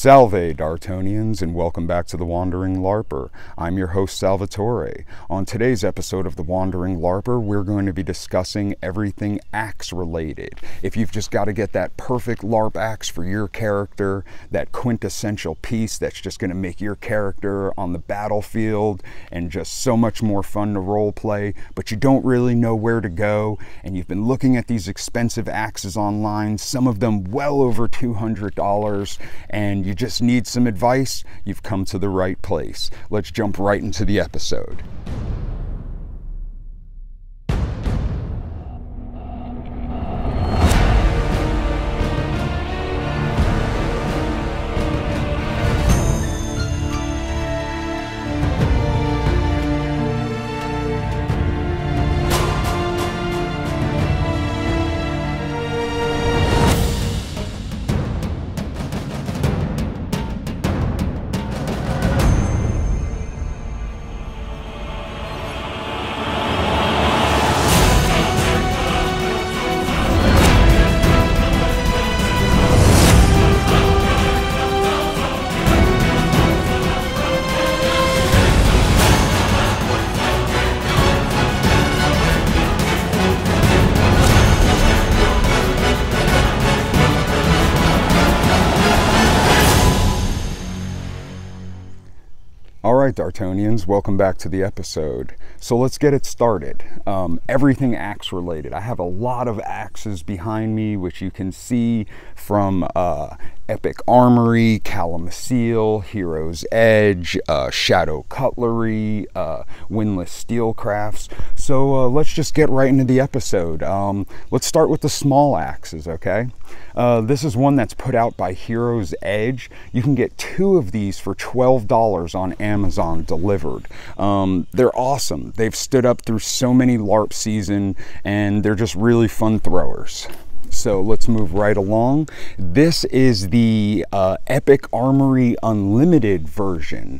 Salve, Dartonians, and welcome back to the Wandering Larper. I'm your host, Salvatoré. On today's episode of the Wandering Larper, we're going to be discussing everything axe related. If you've just got to get that perfect LARP axe for your character, that quintessential piece that's just going to make your character on the battlefield and just so much more fun to role play, but you don't really know where to go, and you've been looking at these expensive axes online, some of them well over $200, and you just need some advice, you've come to the right place. Let's jump right into the episode. Alright, Dartonians, welcome back to the episode. So let's get it started. Everything axe related. I have a lot of axes behind me, which you can see from Epic Armoury, Calimacil, Hero's Edge, Shadow Cutlery, Windlass Steel crafts. So let's just get right into the episode. Let's start with the small axes, okay? This is one that's put out by Hero's Edge. You can get 2 of these for $12 on Amazon delivered. They're awesome. They've stood up through so many LARP season, and they're just really fun throwers. So let's move right along. This is the Epic Armoury Unlimited version.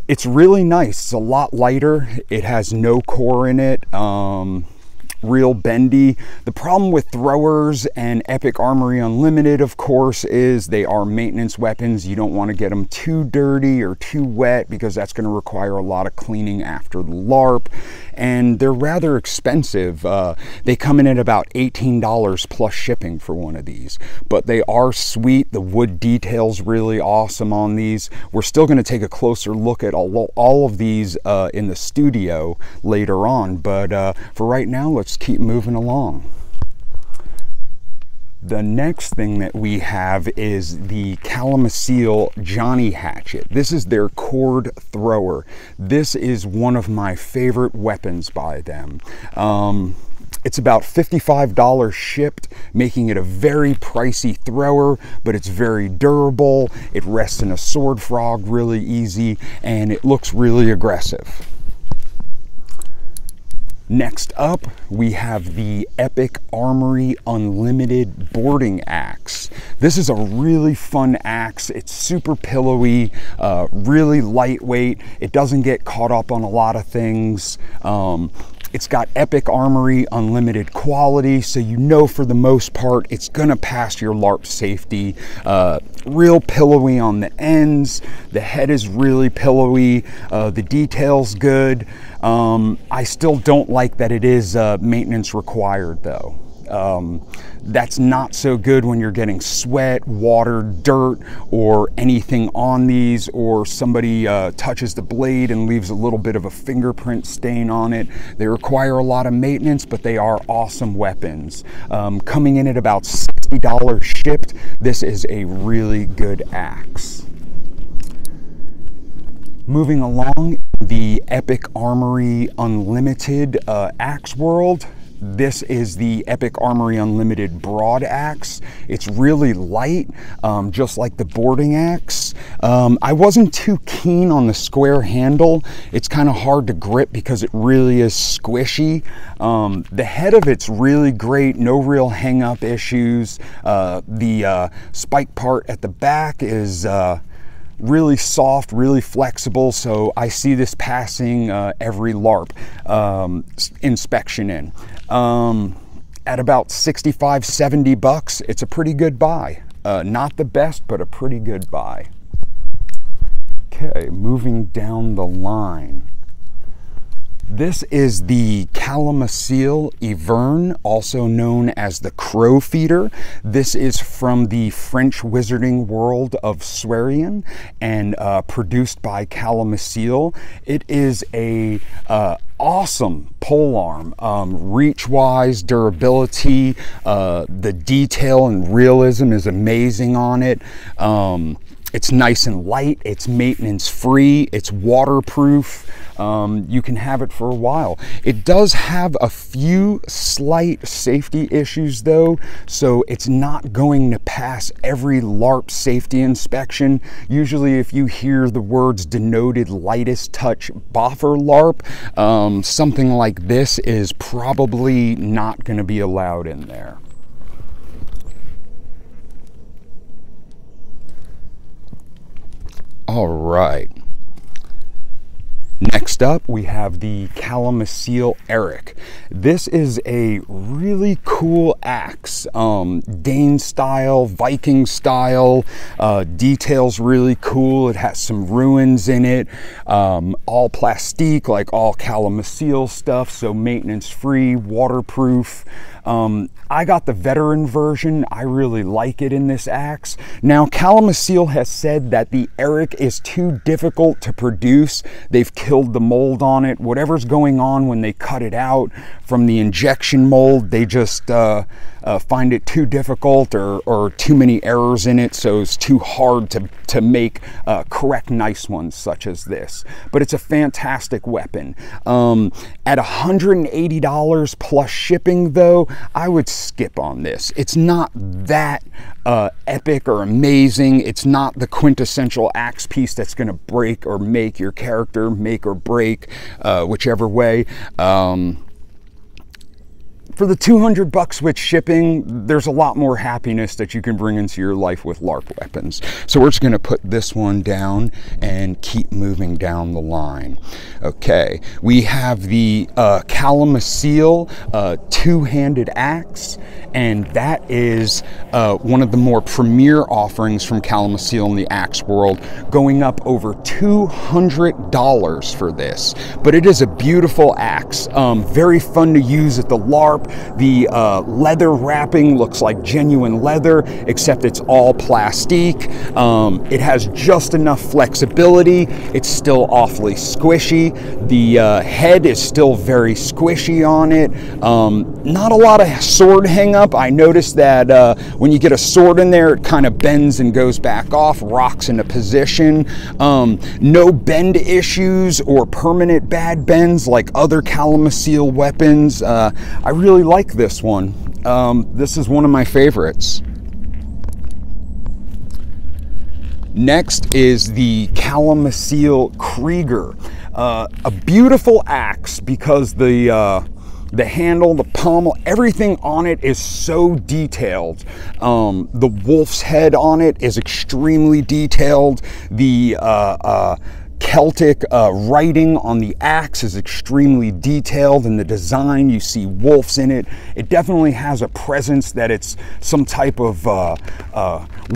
It's really nice. It's a lot lighter. It has no core in it. Real bendy. The problem with throwers and Epic Armoury Unlimited, of course, is they are maintenance weapons. You don't want to get them too dirty or too wet because that's going to require a lot of cleaning after the LARP, and they're rather expensive. They come in at about $18 plus shipping for one of these, but they are sweet. The wood detail's really awesome on these. We're still going to take a closer look at all of these in the studio later on, but for right now, let's keep moving along. The next thing that we have is the Calimacil Johnny Hatchet. This is their cord thrower. This is one of my favorite weapons by them. It's about $55 shipped, making it a very pricey thrower, but it's very durable. It rests in a sword frog really easy, and it looks really aggressive. Next up, we have the Epic Armoury Unlimited Boarding Axe. This is a really fun axe. It's super pillowy, really lightweight. It doesn't get caught up on a lot of things. It's got Epic Armoury Unlimited quality, so you know for the most part it's gonna pass your LARP safety. Real pillowy on the ends. The head is really pillowy. The detail's good. I still don't like that it is maintenance required though. That's not so good when you're getting sweat, water, dirt, or anything on these, or somebody touches the blade and leaves a little bit of a fingerprint stain on it. They require a lot of maintenance, but they are awesome weapons. Coming in at about $60 shipped, this is a really good axe. Moving along, the Epic Armoury Unlimited Axe World. This is the Epic Armoury Unlimited Broad Axe. It's really light, just like the boarding axe. I wasn't too keen on the square handle. It's kind of hard to grip because it really is squishy. The head of it's really great, no real hang-up issues. The spike part at the back is really soft, really flexible, so I see this passing every LARP inspection in. At about 65, 70 bucks, it's a pretty good buy. Not the best, but a pretty good buy. Okay, moving down the line. This is the Calimacil Ivern, also known as the Crow Feeder. This is from the French wizarding world of Swerian and produced by Calimacil. It is a awesome polearm, reach-wise, durability, the detail and realism is amazing on it. It's nice and light, it's maintenance-free, it's waterproof. You can have it for a while. It does have a few slight safety issues though, so it's not going to pass every LARP safety inspection. Usually if you hear the words denoted lightest touch boffer LARP, something like this is probably not going to be allowed in there. All right. Next up, we have the Calimacil Eric. This is a really cool axe, Dane style, Viking style, details really cool. It has some ruins in it, all plastique like all Calimacil stuff, so maintenance free, waterproof. I got the veteran version. I really like it in this axe. Now, Calimacil has said that the Eric is too difficult to produce. They've killed the mold on it. Whatever's going on when they cut it out from the injection mold, they just find it too difficult or too many errors in it, so it's too hard to make correct nice ones such as this. But it's a fantastic weapon. At $180 plus shipping though, I would skip on this. It's not that epic or amazing. It's not the quintessential axe piece that's going to break or make your character, make or break, whichever way. For the 200 bucks with shipping, there's a lot more happiness that you can bring into your life with LARP weapons. So we're just gonna put this one down and keep moving down the line. Okay, we have the Calimacil two-handed axe, and that is one of the more premier offerings from Calimacil in the axe world, going up over $200 for this. But it is a beautiful axe, very fun to use at the LARP. The leather wrapping looks like genuine leather, except it's all plastic. It has just enough flexibility. It's still awfully squishy. The head is still very squishy on it. Not a lot of sword hang up. I noticed that when you get a sword in there, it kind of bends and goes back off, rocks into position. No bend issues or permanent bad bends like other Calimacil weapons. I really like this one. This is one of my favorites. Next is the Calimacil Krieger. A beautiful axe because the handle, the pommel, everything on it is so detailed. The wolf's head on it is extremely detailed. The Celtic writing on the axe is extremely detailed. In the design, you see wolves in it. It definitely has a presence that it's some type of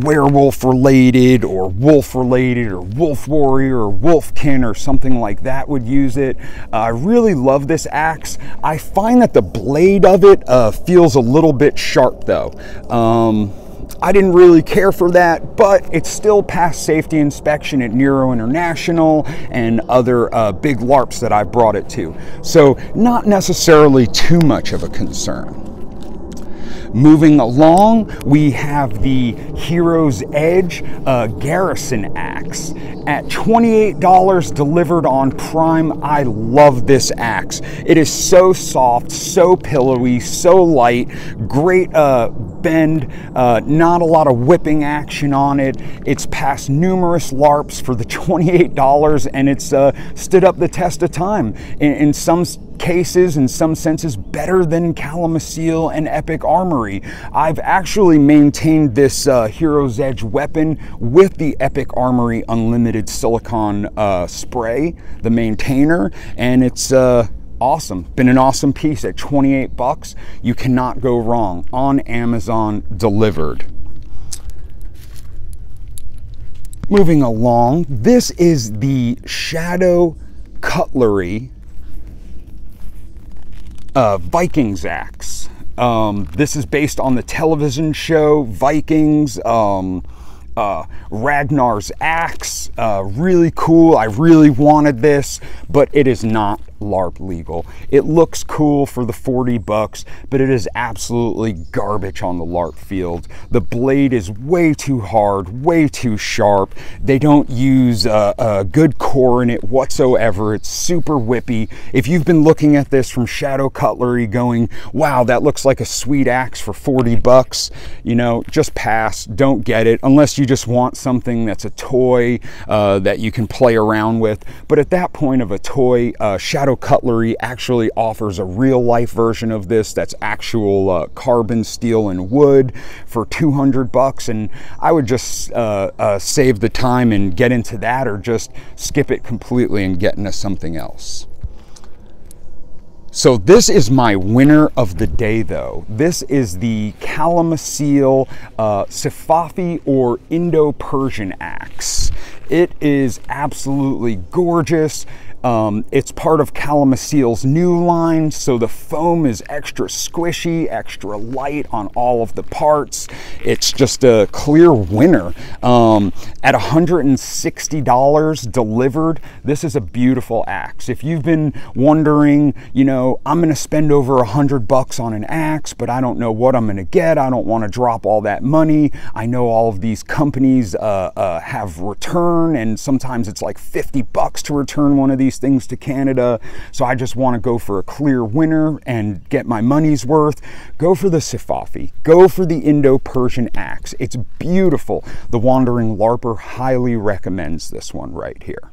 werewolf related or wolf related or wolf warrior or wolfkin or something like that would use it. I really love this axe. I find that the blade of it feels a little bit sharp though. I didn't really care for that, but it still passed safety inspection at Nero International and other big LARPs that I brought it to. So not necessarily too much of a concern. Moving along, we have the Hero's Edge Garrison Axe. At $28 delivered on Prime, I love this axe. It is so soft, so pillowy, so light, great bend, not a lot of whipping action on it. It's passed numerous LARPs for the $28 and it's stood up the test of time. In some cases, in some senses, better than Calimacil and Epic Armoury. I've actually maintained this Hero's Edge weapon with the Epic Armoury Unlimited Silicon spray, the maintainer, and it's awesome. Been an awesome piece at 28 bucks. You cannot go wrong. On Amazon, delivered. Moving along, this is the Shadow Cutlery Vikings axe. This is based on the television show Vikings. Ragnar's axe, really cool. I really wanted this, but it is not Larp legal. It looks cool for the 40 bucks, but it is absolutely garbage on the Larp field. The blade is way too hard, way too sharp. They don't use a good core in it whatsoever. It's super whippy. If you've been looking at this from Shadow Cutlery going, wow, that looks like a sweet axe for 40 bucks, you know, just pass, don't get it, unless you just want something that's a toy that you can play around with. But at that point of a toy, Shadow Cutlery actually offers a real life version of this that's actual carbon steel and wood for 200 bucks, and I would just save the time and get into that, or just skip it completely and get into something else. So this is my winner of the day though. This is the Calimacil Sifafi or Indo-Persian axe. It is absolutely gorgeous. It's part of Calimacil's new line, so the foam is extra squishy, extra light on all of the parts. It's just a clear winner. At $160 delivered, this is a beautiful axe. If you've been wondering, you know, I'm gonna spend over 100 bucks on an axe, but I don't know what I'm gonna get. I don't wanna drop all that money. I know all of these companies have return, and sometimes it's like 50 bucks to return one of these things to Canada, so I just want to go for a clear winner and get my money's worth. Go for the Sifafi. Go for the Indo-Persian axe. It's beautiful. The Wandering Larper highly recommends this one right here.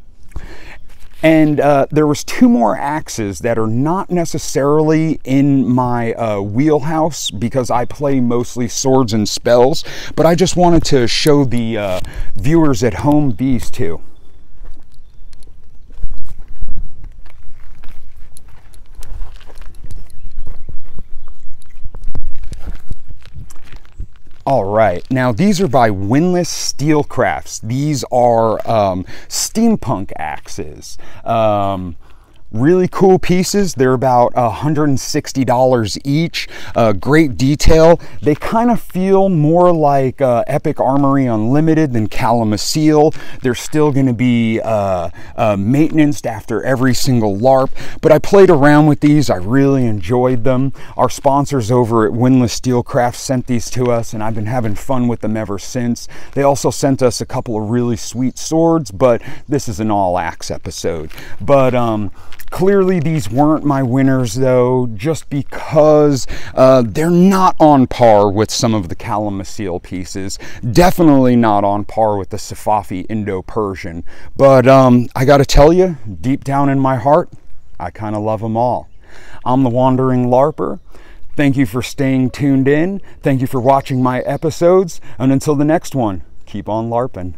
And there was two more axes that are not necessarily in my wheelhouse because I play mostly swords and spells, but I just wanted to show the viewers at home these two. All right, now these are by Windlass Steel Crafts. These are steampunk axes. Really cool pieces. They're about $160 each. Great detail. They kind of feel more like Epic Armoury Unlimited than Calimacil. They're still going to be maintenanced after every single LARP, but I played around with these. I really enjoyed them. Our sponsors over at Windlass Steel Crafts sent these to us, and I've been having fun with them ever since. They also sent us a couple of really sweet swords, but this is an all axe episode. But clearly these weren't my winners though, just because they're not on par with some of the Calimacil pieces. Definitely not on par with the Sifafi Indo-Persian. But I gotta tell you, deep down in my heart, I kind of love them all. I'm the Wandering Larper. Thank you for staying tuned in. Thank you for watching my episodes. And until the next one, keep on LARPing.